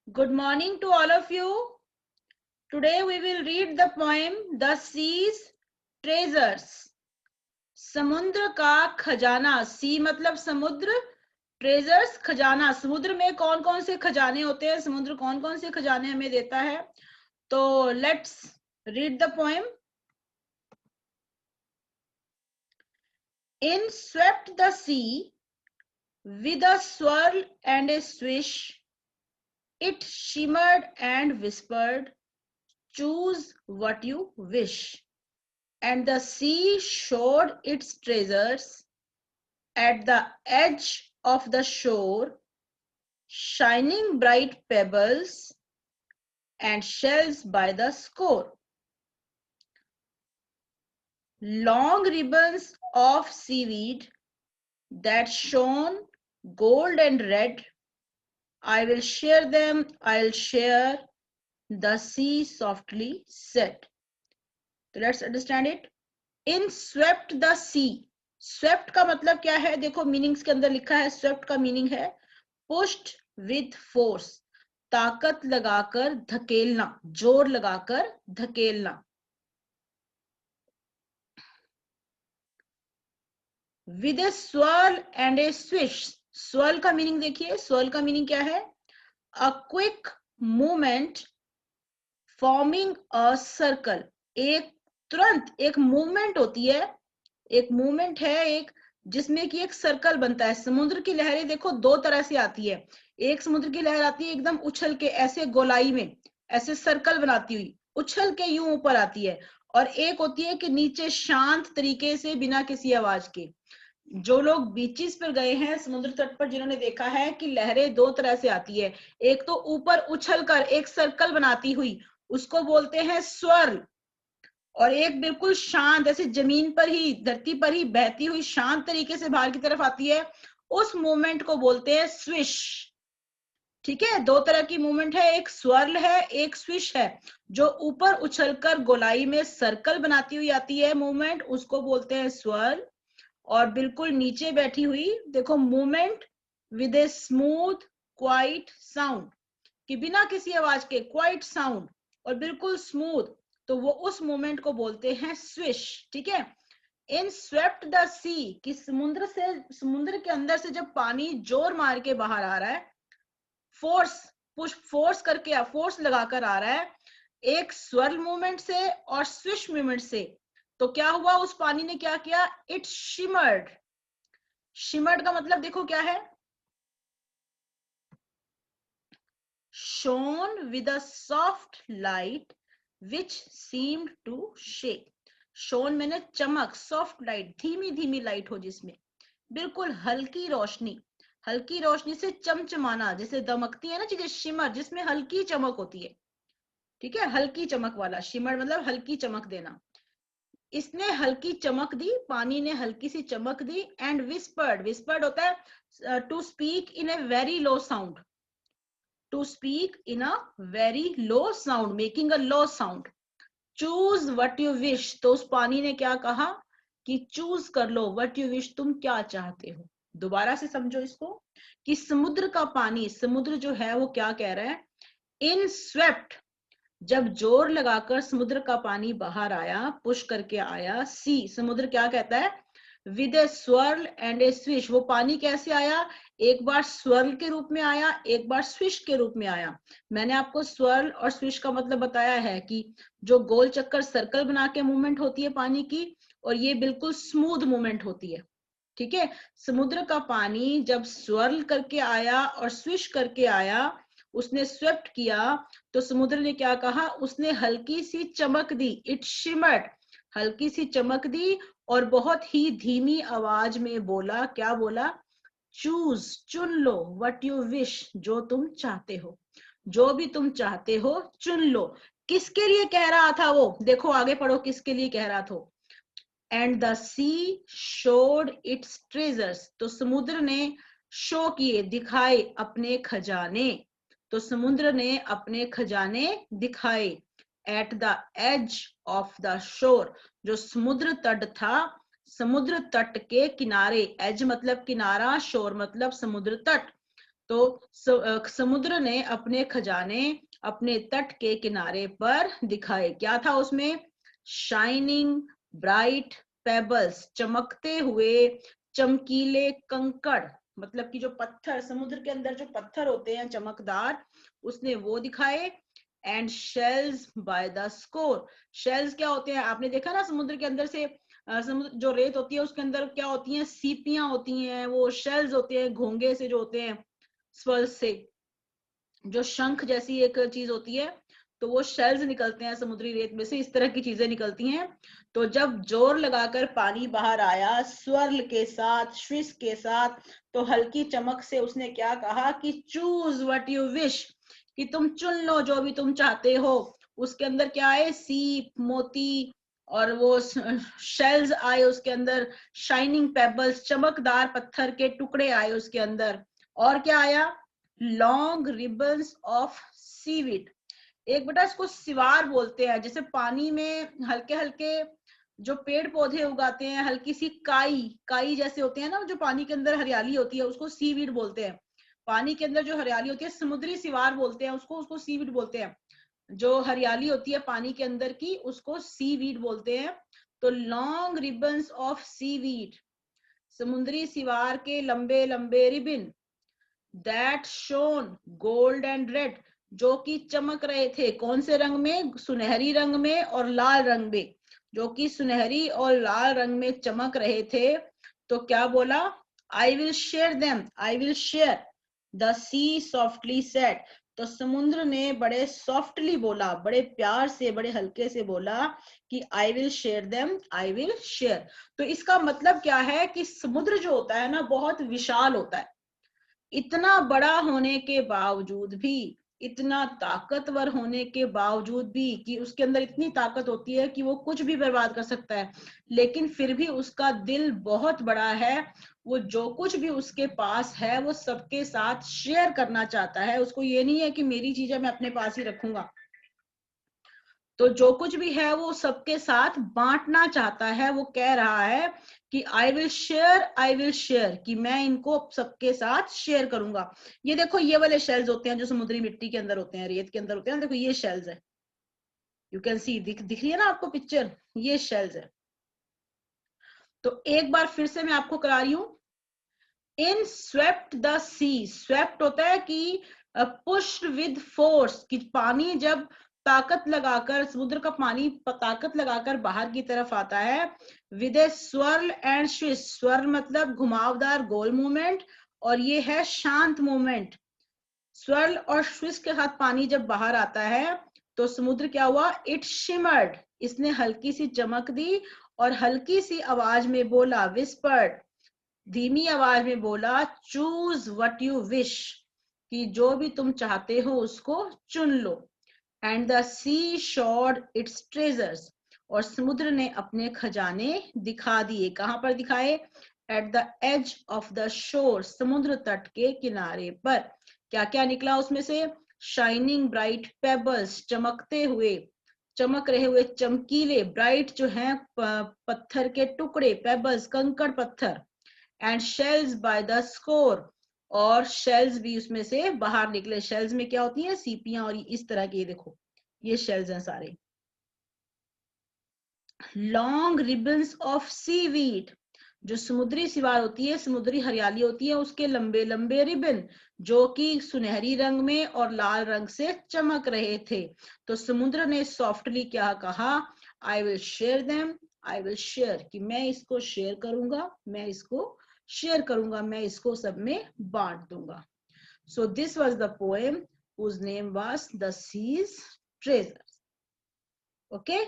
Good morning to all of you. Today we will read the poem The Sea's Treasures. समुद्र का खजाना, सी मतलब समुद्र, ट्रेजर्स खजाना, समुद्र में कौन कौन से खजाने होते हैं, समुद्र कौन कौन से खजाने हमें देता है. तो let's read the poem. In swept the sea with a swirl and a swish, it shimmered and whispered, choose what you wish. And the sea showed its treasures at the edge of the shore, shining bright pebbles and shells by the score. Long ribbons of seaweed that shone gold and red, I'll share the sea softly said. So let's understand it. In swept the sea. Swept का मतलब क्या है, देखो meanings के अंदर लिखा है. Swept का मीनिंग है पुश्ड विथ फोर्स, ताकत लगाकर धकेलना, जोर लगाकर धकेलना. With a swirl and a swish. Swirl का मीनिंग देखिए, स्वर्ल का मीनिंग क्या है, a quick movement forming a circle. एक तुरंत एक मूवमेंट होती है, एक मूवमेंट है एक जिसमें कि एक सर्कल बनता है. समुद्र की लहरें देखो दो तरह से आती है. एक समुद्र की लहर आती है एकदम उछल के, ऐसे गोलाई में, ऐसे सर्कल बनाती हुई उछल के यूं ऊपर आती है. और एक होती है कि नीचे शांत तरीके से बिना किसी आवाज के. जो लोग बीचेस पर गए हैं, समुद्र तट पर, जिन्होंने देखा है कि लहरें दो तरह से आती है. एक तो ऊपर उछल कर एक सर्कल बनाती हुई, उसको बोलते हैं स्वर्ल. और एक बिल्कुल शांत, ऐसे जमीन पर ही, धरती पर ही बहती हुई शांत तरीके से बाहर की तरफ आती है, उस मूवमेंट को बोलते हैं स्विश. ठीक है, दो तरह की मूवमेंट है, एक स्वर्ल है, एक स्विश है. जो ऊपर उछलकर गोलाई में सर्कल बनाती हुई आती है मूवमेंट, उसको बोलते हैं स्वर्ल. और बिल्कुल नीचे बैठी हुई देखो movement with a smooth quite sound, कि बिना किसी आवाज के क्वाइट साउंड और बिल्कुल स्मूथ, तो वो उस मूवमेंट को बोलते हैं स्विश. ठीक है. इन स्वेप्ट द सी, कि समुद्र के अंदर से जब पानी जोर मार के बाहर आ रहा है, फोर्स करके, फोर्स लगाकर आ रहा है, एक स्वर्ल मूवमेंट से और स्विश मूवमेंट से, तो क्या हुआ, उस पानी ने क्या किया, इट शिमर्ड. शिमर्ड का मतलब देखो क्या है, shone with a soft light which seemed to shake. shone मैंने चमक, soft light धीमी धीमी लाइट हो जिसमें, बिल्कुल हल्की रोशनी, हल्की रोशनी से चमचमाना, जैसे दमकती है ना चीजें, शिमर जिसमें हल्की चमक होती है. ठीक है, हल्की चमक वाला, शिमर मतलब हल्की चमक देना. इसने हल्की चमक दी, पानी ने हल्की सी चमक दी. एंड विस्पर्ड, विस्पर्ड होता है to speak in a very low sound, to speak in a very low sound, making a low sound. choose what you wish, तो उस पानी ने क्या कहा कि चूज कर लो, what you wish, तुम क्या चाहते हो. दोबारा से समझो इसको, कि समुद्र का पानी, समुद्र जो है वो क्या कह रहा है, इन स्वेप्ट, जब जोर लगाकर समुद्र का पानी बाहर आया, पुश करके आया, सी समुद्र क्या कहता है, with a swirl and a swish, वो पानी कैसे आया, एक बार स्वर्ल के रूप में आया, एक बार स्विश के रूप में आया. मैंने आपको स्वर्ल और स्विश का मतलब बताया है कि जो गोल चक्कर सर्कल बना के मूवमेंट होती है पानी की, और ये बिल्कुल स्मूथ मूवमेंट होती है. ठीक है, समुद्र का पानी जब स्वर्ल करके आया और स्विश करके आया, उसने स्वेप्ट किया, तो समुद्र ने क्या कहा, उसने हल्की सी चमक दी, इट शिमर्ड, हल्की सी चमक दी, और बहुत ही धीमी आवाज में बोला, क्या बोला, चूज, चुन लो, व्हाट यू विश, जो तुम चाहते हो, जो भी तुम चाहते हो चुन लो. किसके लिए कह रहा था वो, देखो आगे पढ़ो, किसके लिए कह रहा था. And the sea showed its treasures, तो समुद्र ने शो किए, दिखाए अपने खजाने, तो समुद्र ने अपने खजाने दिखाए. At the edge of the shore, जो समुद्र तट था, समुद्र तट के किनारे, एज मतलब किनारा, शोर मतलब समुद्र तट, तो समुद्र ने अपने खजाने अपने तट के किनारे पर दिखाए। क्या था उसमें? शाइनिंग ब्राइट पेबल्स, चमकते हुए चमकीले कंकड़, मतलब कि जो पत्थर, समुद्र के अंदर जो पत्थर होते हैं चमकदार, उसने वो दिखाए। And shells by the score, shells क्या होते हैं? आपने देखा ना समुद्र के अंदर से समुद्र जो रेत होती है उसके अंदर क्या होती हैं? सीपियां होती हैं, वो शेल्स होते हैं, घोंगे से जो होते हैं, स्वर्स से, जो शंख जैसी एक चीज होती है, तो वो शेल्स निकलते हैं समुद्री रेत में से, इस तरह की चीजें निकलती हैं। तो जब जोर लगाकर पानी बाहर आया स्वर्ल के साथ, स्विश के साथ, तो हल्की चमक से उसने क्या कहा कि चूज व्हाट यू विश, कि तुम चुन लो जो भी तुम चाहते हो। उसके अंदर क्या है? सीप, मोती, और वो शेल्स आए उसके अंदर, शाइनिंग पेबल्स, चमकदार पत्थर के टुकड़े आए उसके अंदर। और क्या आया? Long ribbons of seaweed. एक बेटा इसको सिवार बोलते हैं, जैसे पानी में हल्के हल्के जो पेड़ पौधे उगाते हैं, हल्की सी काई, काई जैसे होते हैं ना, जो पानी के अंदर हरियाली होती है, उसको सीवीड बोलते हैं। पानी के अंदर जो हरियाली होती है, समुद्री सिवार बोलते हैं उसको, उसको सीवीड बोलते हैं। जो हरियाली होती है पानी के अंदर की, उसको सीवीड बोलते हैं। तो लॉन्ग रिबन्स ऑफ सीवीड, समुद्री सिवार के लंबे लंबे ribbon, that shown gold and red, जो कि चमक रहे थे, कौन से रंग में? सुनहरी रंग में और लाल रंग में, जो कि सुनहरी और लाल रंग में चमक रहे थे। तो क्या बोला? I will share them, I will share, the sea softly said. तो समुद्र ने बड़े सॉफ्टली बोला, बड़े प्यार से, बड़े हल्के से बोला कि आई will share them, I will share. तो इसका मतलब क्या है कि समुद्र जो होता है ना, बहुत विशाल होता है। इतना बड़ा होने के बावजूद भी, इतना ताकतवर होने के बावजूद भी, कि उसके अंदर इतनी ताकत होती है कि वो कुछ भी बर्बाद कर सकता है, लेकिन फिर भी उसका दिल बहुत बड़ा है। वो जो कुछ भी उसके पास है वो सबके साथ शेयर करना चाहता है। उसको ये नहीं है कि मेरी चीजें मैं अपने पास ही रखूंगा। तो जो कुछ भी है वो सबके साथ बांटना चाहता है। वो कह रहा है कि आई will share, I will share, कि मैं इनको सबके साथ शेयर करूंगा। ये देखो, ये वाले शेल्स होते हैं जो समुद्री मिट्टी के अंदर होते हैं, रेत के अंदर होते हैं। देखो ये शेल्स है, यू कैन सी, दिख रही है ना आपको पिक्चर? ये शेल्स है। तो एक बार फिर से मैं आपको करा रही हूं। इन स्वेप्ट द सी, स्वेप्ट होता है कि पुश्ड विद फोर्स, कि पानी जब ताकत लगाकर, समुद्र का पानी ताकत लगाकर बाहर की तरफ आता है। With a swirl and swish, swirl मतलब घुमावदार गोल मूवमेंट, और ये है शांत मूवमेंट। स्वर्ल और स्विश के साथ पानी जब बाहर आता है तो समुद्र क्या हुआ? इट शिमर्ड, इसने हल्की सी चमक दी, और हल्की सी आवाज में बोला, विस्पर्ड, धीमी आवाज में बोला, चूज व्हाट यू विश, कि जो भी तुम चाहते हो उसको चुन लो। And the sea showed its treasures, और समुद्र ने अपने खजाने दिखा दिए। कहां पर दिखाए? At the edge of the shore, समुद्र तट के किनारे पर। क्या क्या निकला उसमें से? शाइनिंग ब्राइट पेबल्स, चमकते हुए, चमक रहे हुए चमकीले, ब्राइट जो हैं पत्थर के टुकड़े, पेबल्स कंकड़ पत्थर। And shells by the score, और शेल्स भी उसमें से बाहर निकले। शेल्स में क्या होती है? सीपियां और इस तरह के, देखो ये शेल्स हैं सारे। लॉन्ग रिबन्स ऑफ सीवीड, जो समुद्री सिवार होती है, समुद्री हरियाली होती है, उसके लंबे लंबे रिबन, जो कि सुनहरी रंग में और लाल रंग से चमक रहे थे। तो समुद्र ने सॉफ्टली क्या कहा? आई will share them, I will share, कि मैं इसको शेयर करूंगा, मैं इसको शेयर करूंगा, मैं इसको सब में बांट दूंगा। So this was the poem whose name was The Sea's Treasure. Okay.